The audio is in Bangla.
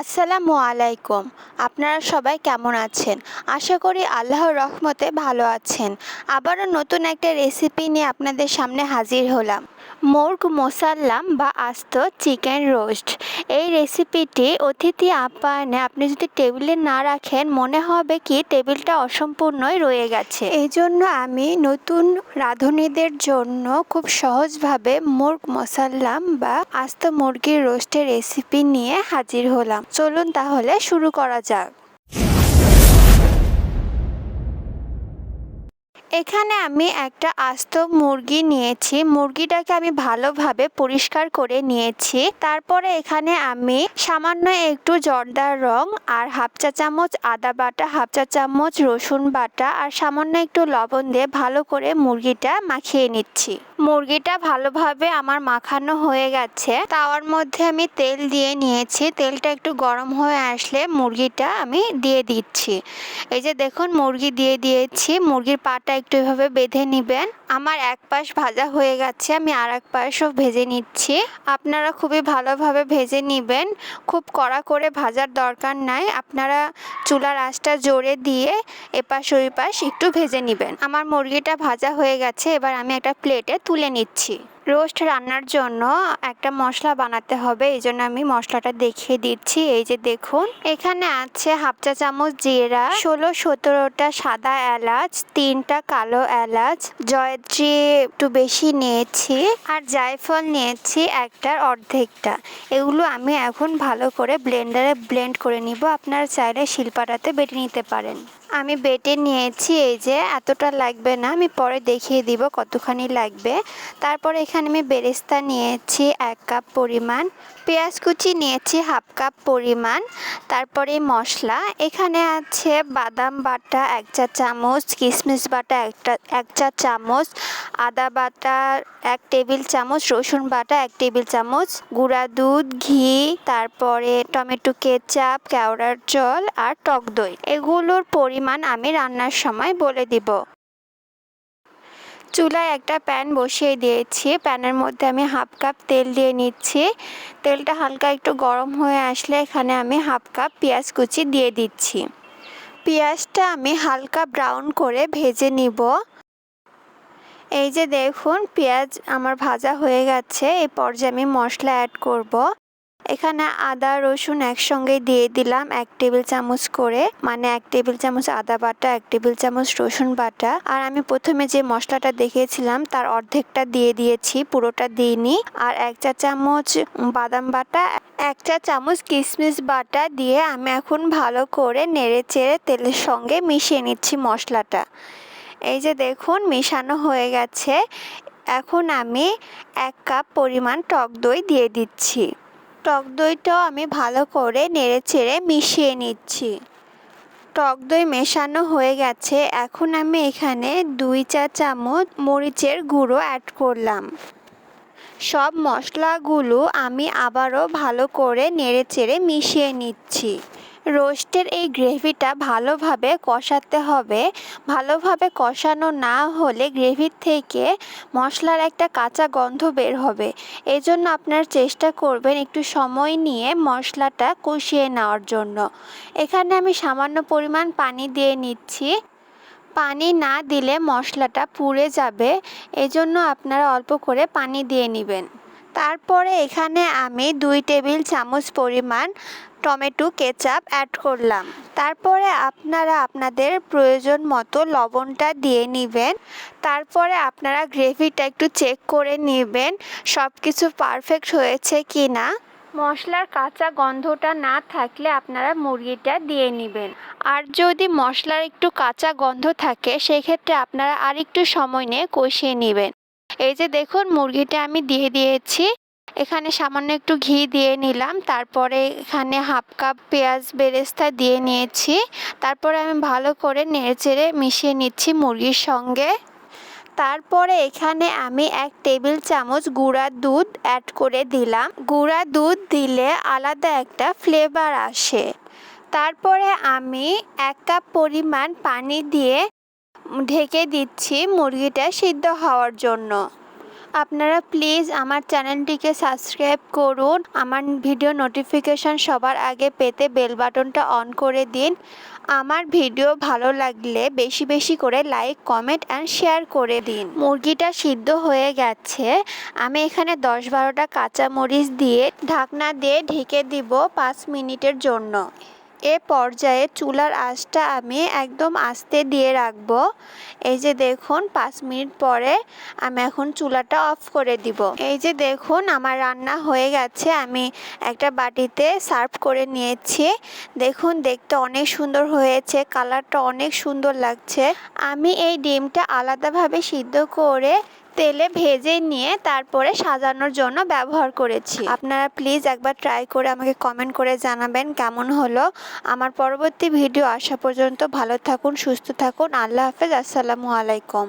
আসসালামু আলাইকুম। আপনারা সবাই কেমন আছেন? আশা করি আল্লাহর রহমতে ভালো আছেন। আবারও নতুন একটা রেসিপি নিয়ে আপনাদের সামনে হাজির হলাম। মুর্গ মুসাল্লাম বা আস্ত চিকেন রোস্ট। এই রেসিপিটি অতিথি আপ্যায়নে আপনি যদি টেবিলে না রাখেন মনে হবে কি টেবিলটা অসম্পূর্ণই রয়ে গেছে। এই জন্য আমি নতুন রাঁধুনিদের জন্য খুব সহজভাবে মুর্গ মুসাল্লাম বা আস্ত মুরগির রোস্টের রেসিপি নিয়ে হাজির হলাম। চলুন তাহলে শুরু করা যাক। এখানে আমি একটা আস্ত মুরগি নিয়েছি। মুরগিটাকে আমি ভালোভাবে পরিষ্কার করে নিয়েছি। তারপরে এখানে আমি সামান্য একটু জর্দার রং আর হাফ চা চামচ আদা বাটা, হাফ চা চামচ রসুন বাটা আর সামান্য একটু লবণ দিয়ে ভালো করে মুরগিটা মাখিয়ে নিচ্ছি। মুরগিটা ভালোভাবে আমার মাখানো হয়ে গেছে। তাওয়ার মধ্যে আমি তেল দিয়ে নিয়েছি। তেলটা একটু গরম হয়ে আসলে মুরগিটা আমি দিয়ে দিচ্ছি। এই যে দেখুন মুরগি দিয়ে দিয়েছি। মুরগির পাটা একটু এভাবে বেঁধে নিবেন। আমার এক পাশ ভাজা হয়ে গেছে, আমি আর এক পাশও ভেজে নিচ্ছি। আপনারা খুবই ভালোভাবে ভেজে নিবেন, খুব কড়া করে ভাজার দরকার নাই। আপনারা চুলার আঁচটা জোরে দিয়ে এপাশ ওই পাশ একটু ভেজে নিবেন। আমার মুরগিটা ভাজা হয়ে গেছে, এবার আমি একটা প্লেটে তুলে নিচ্ছি। রোস্ট রান্নার জন্য একটা মশলা বানাতে হবে, এই জন্য আমি মশলাটা দেখিয়ে দিচ্ছি। এই যে দেখুন, এখানে আছে হাফ চা চামচ জিরা, 16-17টা সাদা এলাচ, 3টা কালো এলাচ, জয়ত্রী একটু বেশি নিয়েছি আর জায়ফল নিয়েছি একটার অর্ধেকটা। এগুলো আমি এখন ভালো করে ব্লেন্ডারে ব্লেন্ড করে নিব। আপনারা চাইলে শিলপাটাতে বেটে নিতে পারেন। আমি বেটে নিয়েছি। এই যে এতটা লাগবে না, আমি পরে দেখিয়ে দিব কতখানি লাগবে। তারপরে এখানে আমি বেরেস্তা নিয়েছি 1 কাপ পরিমাণ, পেঁয়াজ কুচি নিয়েছি হাফ কাপ পরিমাণ। তারপরে মশলা এখানে আছে বাদাম বাটা 1 চা চামচ, কিশমিশ বাটা 1 চা চামচ, আদা বাটা 1 টেবিল চামচ, রসুন বাটা 1 টেবিল চামচ, গুঁড়া দুধ, ঘি, তারপরে টমেটো কেচাপ, কেওড়ার জল আর টক দই। এগুলোর পরিমাণ আমি রান্নার সময় বলে দিব। চুলায় একটা প্যান বসিয়ে দিয়েছি। প্যানের মধ্যে আমি হাফ কাপ তেল দিয়ে নিচ্ছি। তেলটা হালকা একটু গরম হয়ে আসলে এখানে আমি হাফ কাপ পেঁয়াজ কুচি দিয়ে দিচ্ছি। পেঁয়াজটা আমি হালকা ব্রাউন করে ভেজে নিব। এই যে দেখুন পেঁয়াজ আমার ভাজা হয়ে গেছে। এই পর্যায়ে আমি মশলা অ্যাড করব। এখানে আদা রসুন একসঙ্গে দিয়ে দিলাম 1 টেবিল চামচ করে, মানে 1 টেবিল চামচ আদা বাটা, 1 টেবিল চামচ রসুন বাটা। আর আমি প্রথমে যে মশলাটা দেখিয়েছিলাম তার অর্ধেকটা দিয়ে দিয়েছি, পুরোটা দিইনি। আর 1 চা চামচ বাদাম বাটা, 1 চা চামচ কিশমিশ বাটা দিয়ে আমি এখন ভালো করে নেড়ে চেড়ে তেলের সঙ্গে মিশিয়ে নিচ্ছি মশলাটা। এই যে দেখুন মিশানো হয়ে গেছে। এখন আমি 1 কাপ পরিমাণ টক দই দিয়ে দিচ্ছি। টক দইটাও আমি ভালো করে নেড়ে চেড়ে মিশিয়ে নিচ্ছি। টক দই মেশানো হয়ে গেছে। এখন আমি এখানে 2 চা চামচ মরিচের গুঁড়ো অ্যাড করলাম। সব মশলাগুলো আমি আবারও ভালো করে নেড়ে চেড়ে মিশিয়ে নিচ্ছি। রোস্টের এই গ্রেভিটা ভালোভাবে কষাতে হবে। ভালোভাবে কষানো না হলে গ্রেভির থেকে মশলার একটা কাঁচা গন্ধ বের হবে। এই জন্য আপনারা চেষ্টা করবেন একটু সময় নিয়ে মশলাটা কষিয়ে নেওয়ার জন্য। এখানে আমি সামান্য পরিমাণ পানি দিয়ে নিচ্ছি। পানি না দিলে মশলাটা পুড়ে যাবে, এজন্য আপনারা অল্প করে পানি দিয়ে নেবেন। তারপরে এখানে আমি 2 টেবিল চামচ পরিমাণ টমেটো কেচাপ অ্যাড করলাম। তারপরে আপনারা আপনাদের প্রয়োজন মতো লবণটা দিয়ে নেবেন। তারপরে আপনারা গ্রেভিটা একটু চেক করে নেবেন সব কিছু পারফেক্ট হয়েছে কি না। মশলার কাঁচা গন্ধটা না থাকলে আপনারা মুরগিটা দিয়ে নেবেন। আর যদি মশলার একটু কাঁচা গন্ধ থাকে সেক্ষেত্রে আপনারা আরেকটু সময় নিয়ে কষিয়ে নেবেন। এই যে দেখুন মুরগিটা আমি দিয়ে দিয়েছি। এখানে সামান্য একটু ঘি দিয়ে নিলাম। তারপরে এখানে হাফ কাপ পেঁয়াজ বেরেস্তা দিয়ে নিয়েছি। তারপরে আমি ভালো করে নেড়েচেড়ে মিশিয়ে নিচ্ছি মুরগির সঙ্গে। তারপরে এখানে আমি 1 টেবিল চামচ গুঁড়া দুধ অ্যাড করে দিলাম। গুঁড়া দুধ দিলে আলাদা একটা ফ্লেভার আসে। তারপরে আমি 1 কাপ পরিমাণ পানি দিয়ে ঢেকে দিচ্ছি মুরগিটা সিদ্ধ হওয়ার জন্য। আপনারা প্লিজ আমার চ্যানেলটিকে সাবস্ক্রাইব করুন। আমার ভিডিও নোটিফিকেশন সবার আগে পেতে বেল বাটনটা অন করে দিন। আমার ভিডিও ভালো লাগলে বেশি বেশি করে লাইক, কমেন্ট অ্যান্ড শেয়ার করে দিন। মুরগিটা সিদ্ধ হয়ে গেছে। আমি এখানে 10-12টা কাঁচামরিচ দিয়ে ঢাকনা দিয়ে ঢেকে দিব 5 মিনিটের জন্য। এ পর্যায়ে চুলার আঁচটা আমি একদম আস্তে দিয়ে রাখবো। এই যে দেখুন 5 মিনিট পরে আমি এখন চুলাটা অফ করে দিব। এই যে দেখুন আমার রান্না হয়ে গেছে। আমি একটা বাটিতে সার্ভ করে নিয়েছি। দেখুন দেখতে অনেক সুন্দর হয়েছে, কালারটা অনেক সুন্দর লাগছে। আমি এই ডিমটা আলাদাভাবে সিদ্ধ করে তেলে ভেজে নিয়ে তারপরে সাজানোর জন্য ব্যবহার করেছি। আপনারা প্লিজ একবার ট্রাই করে আমাকে কমেন্ট করে জানাবেন কেমন হলো। আমার পরবর্তী ভিডিও আসা পর্যন্ত ভালো থাকুন, সুস্থ থাকুন। আল্লাহ হাফেজ। আসসালামু আলাইকুম।